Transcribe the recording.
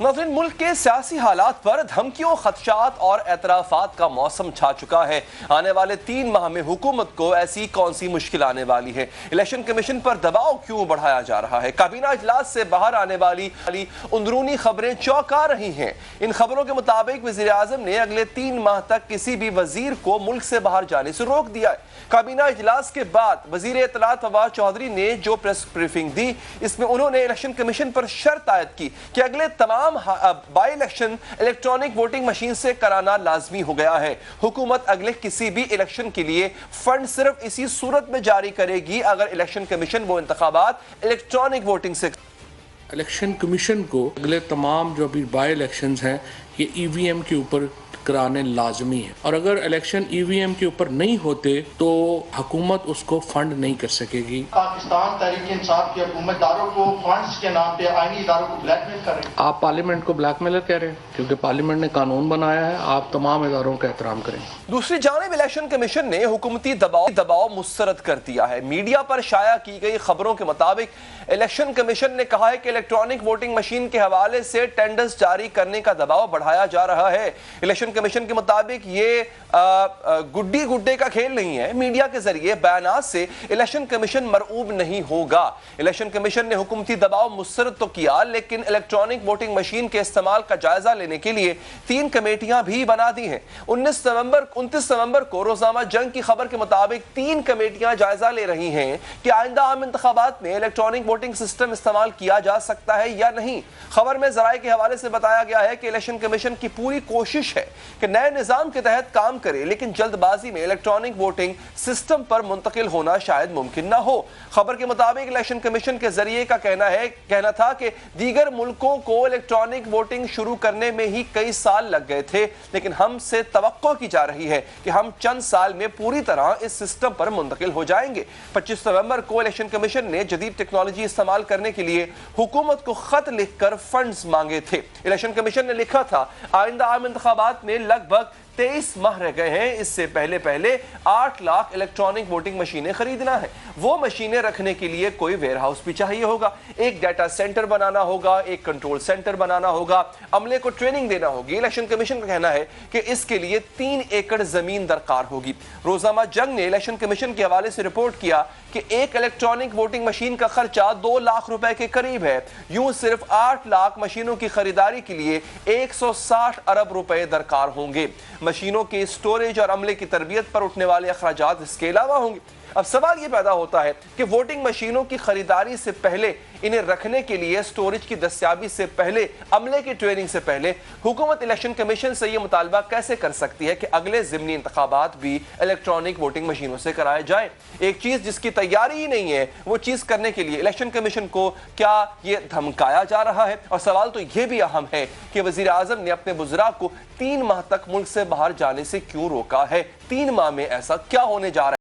नाज़रीन, मुल्क के सियासी हालात पर धमकियों, खदशात और एतराफ़ात का मौसम छा चुका है। आने वाले 3 माह में हुकूमत को ऐसी कौन सी मुश्किल आने वाली है? इलेक्शन कमीशन पर दबाव क्यों बढ़ाया जा रहा है? काबीना इजलास से बाहर आने वाली अंदरूनी खबरें चौंका रही हैं। इन खबरों के मुताबिक वज़ीर आज़म ने अगले 3 माह तक किसी भी वजीर को मुल्क से बाहर जाने से रोक दिया है। काबीना इजलास के बाद वजीर इत्तलात फवाद चौधरी ने जो प्रेस ब्रीफिंग दी, इसमें उन्होंने इलेक्शन कमीशन पर शर्त आयद की कि अगले तमाम by election electronic voting machine से कराना लाजमी हो गया है। हुकूमत अगले किसी भी इलेक्शन के लिए फंड सिर्फ इसी सूरत में जारी करेगी अगर इलेक्शन कमीशन वो इंतखाबात इलेक्ट्रॉनिक वोटिंग से। इलेक्शन कमीशन को अगले तमाम जो अभी बाई इलेक्शंस हैं ये ईवीएम के ऊपर कराने लाजमी है, और अगर इलेक्शन ईवीएम के ऊपर नहीं होते तो हुकूमत उसको फंड नहीं कर सकेगी। पाकिस्तान तहरीक इंसाफ की हुकूमतदारों को फंड्स के नाम पे आईनी इदारों को ब्लैकमेल कर रहे हैं। आप पार्लियामेंट को ब्लैकमेलर कह रहे हैं क्योंकि पार्लियामेंट ने कानून बनाया है। आप तमाम इदारों का एहतराम करें। दूसरी जानिब इलेक्शन कमीशन ने हुकूमती दबाव मुस्तरद कर दिया है। मीडिया पर शाया की गई खबरों के मुताबिक इलेक्शन कमीशन ने कहा है कि इलेक्ट्रॉनिक वोटिंग मशीन के हवाले से टेंडर्स जारी करने का दबाव बढ़ाया जा रहा है। इलेक्शन कमीशन के मुताबिक ये गुड्डी गुड्डे का खेल नहीं है। मीडिया के जरिए बयानात से इलेक्शन कमीशन मरऊब नहीं होगा। इलेक्शन कमीशन ने हुकूमती दबाव मुस्तरद तो किया, लेकिन इलेक्ट्रॉनिक वोटिंग मशीन के इस्तेमाल का जायजा लेने के लिए 3 कमेटियां भी बना दी हैं। 29 नवंबर को रोज़नामा जंग की खबर के मुताबिक 3 कमेटियां जायजा ले रही हैं कि आइंदा आम इंतखाबात में इलेक्ट्रॉनिक वोटिंग सिस्टम इस्तेमाल किया जा सकता है या नहीं। खबर में जराए के हवाले से बताया गया है कि इलेक्शन कमीशन की पूरी कोशिश है कि नए निजाम के तहत काम करे, लेकिन जल्दबाजी में इलेक्ट्रॉनिक वोटिंग सिस्टम पर मुंतकिल होना शायद मुमकिन ना हो। खबर के मुताबिक इलेक्शन कमीशन के जरिए का कहना था कि दीगर मुल्कों को इलेक्ट्रॉनिक वोटिंग शुरू करने में ही कई साल लग गए थे, लेकिन हमसे तवक्को की जा रही है कि हम चंद साल में पूरी तरह इस सिस्टम पर मुंतकिल हो जाएंगे। 25 नवंबर को इलेक्शन कमीशन ने जदीद टेक्नोलॉजी इस्तेमाल करने के लिए हुकूमत को खत लिखकर फंड्स मांगे थे। इलेक्शन कमीशन ने लिखा था आइंदा आम इंतखाबात में लगभग 23 माह रह गए हैं। इससे पहले 8 लाख इलेक्ट्रॉनिक वोटिंग मशीनें खरीदना है। वो मशीनें रखने के लिए कोई वेयरहाउस भी चाहिए होगा, एक डाटा सेंटर बनाना होगा, एक कंट्रोल सेंटर बनाना होगा, अमले को ट्रेनिंग देना होगी। इलेक्शन कमीशन का कहना है कि इसके लिए 3 एकड़ जमीन दरकार होगी। रोज़नामा जंग ने इलेक्शन कमीशन के हवाले से रिपोर्ट किया कि एक इलेक्ट्रॉनिक वोटिंग मशीन का खर्चा 2 लाख रुपए के करीब है। यूं सिर्फ 8 लाख मशीनों की खरीदारी के लिए 160 अरब रुपए दरकार होंगे। मशीनों के स्टोरेज और अमले की तरबियत पर उठने वाले अखराजात इसके अलावा होंगे। अब सवाल यह पैदा होता है कि वोटिंग मशीनों की खरीदारी से पहले, इन्हें रखने के लिए स्टोरेज की दस्तयाबी से पहले, अमले की ट्रेनिंग से पहले हुकूमत इलेक्शन कमीशन से यह मुतालबा कैसे कर सकती है कि अगले ज़िमनी इंतखाबात भी इलेक्ट्रॉनिक वोटिंग मशीनों से कराए जाए? एक चीज जिसकी तैयारी ही नहीं है, वो चीज करने के लिए इलेक्शन कमीशन को क्या यह धमकाया जा रहा है? और सवाल तो यह भी अहम है कि वजीर आजम ने अपने बुज़रा को 3 माह तक मुल्क से बाहर जाने से क्यों रोका है? 3 माह में ऐसा क्या होने जा रहा है?